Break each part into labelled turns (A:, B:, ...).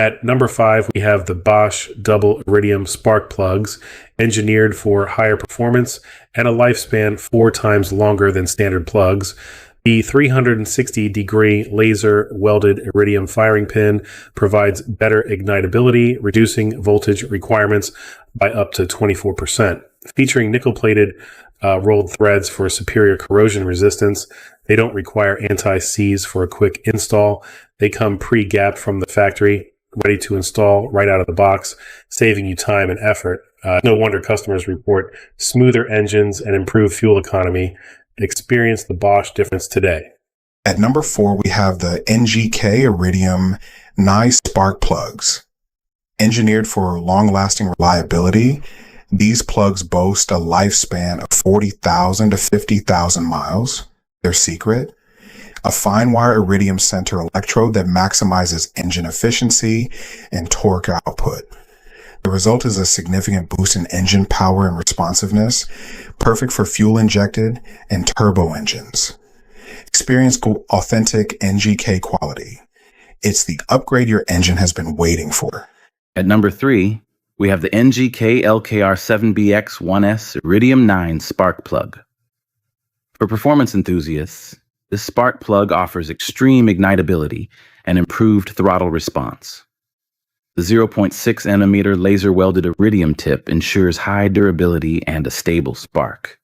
A: At number 5, we have the Bosch Double Iridium Spark Plugs, engineered for higher performance and a lifespan 4 times longer than standard plugs. The 360-degree laser welded iridium firing pin provides better ignitability, reducing voltage requirements by up to 24%. Featuring nickel-plated rolled threads for superior corrosion resistance, they don't require anti-seize for a quick install. They come pre-gapped from the factory, ready to install right out of the box, saving you time and effort. No wonder customers report smoother engines and improved fuel economy. Experience the Bosch difference today.
B: At number 4, we have the NGK Iridium IX Spark Plugs. Engineered for long-lasting reliability, these plugs boast a lifespan of 40,000 to 50,000 miles. Their secret? A fine wire iridium center electrode that maximizes engine efficiency and torque output. The result is a significant boost in engine power and responsiveness, perfect for fuel-injected and turbo engines. Experience authentic NGK quality. It's the upgrade your engine has been waiting for.
C: At number 3, we have the NGK LKR7BX1S Iridium IX Spark Plug. For performance enthusiasts, this spark plug offers extreme ignitability and improved throttle response. The 0.6 nanometer laser welded iridium tip ensures high durability and a stable spark.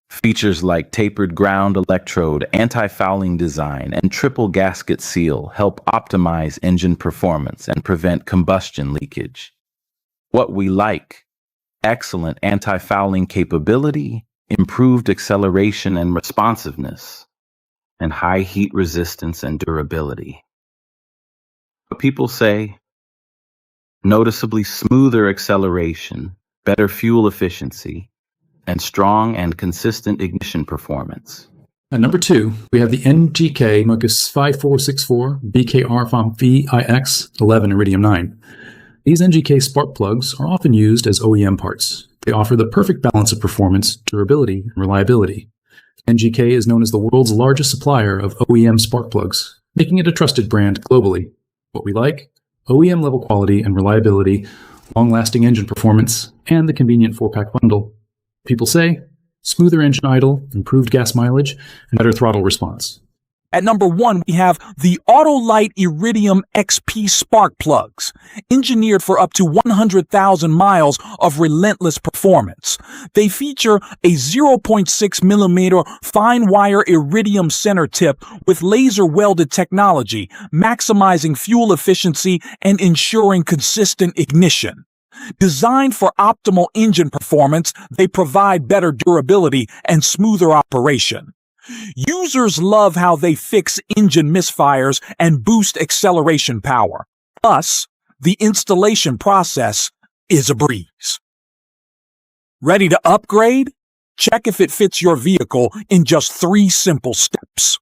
C: Features like tapered ground electrode, anti-fouling design, and triple gasket seal help optimize engine performance and prevent combustion leakage. What we like: excellent anti-fouling capability, improved acceleration and responsiveness, and high heat resistance and durability. But people say noticeably smoother acceleration, better fuel efficiency, and strong and consistent ignition performance.
D: At number 2, we have the NGK Mucus 5464 BKR IX 11 Iridium IX. These NGK spark plugs are often used as OEM parts. They offer the perfect balance of performance, durability, and reliability. NGK is known as the world's largest supplier of OEM spark plugs, making it a trusted brand globally. What we like? OEM level quality and reliability, long-lasting engine performance, and the convenient 4-pack bundle. People say smoother engine idle, improved gas mileage, and better throttle response.
E: At number 1, we have the Autolite Iridium XP Spark Plugs, engineered for up to 100,000 miles of relentless performance. They feature a 0.6 millimeter fine wire iridium center tip with laser welded technology, maximizing fuel efficiency and ensuring consistent ignition. Designed for optimal engine performance, they provide better durability and smoother operation. Users love how they fix engine misfires and boost acceleration power. Plus, the installation process is a breeze. Ready to upgrade? Check if it fits your vehicle in just 3 simple steps.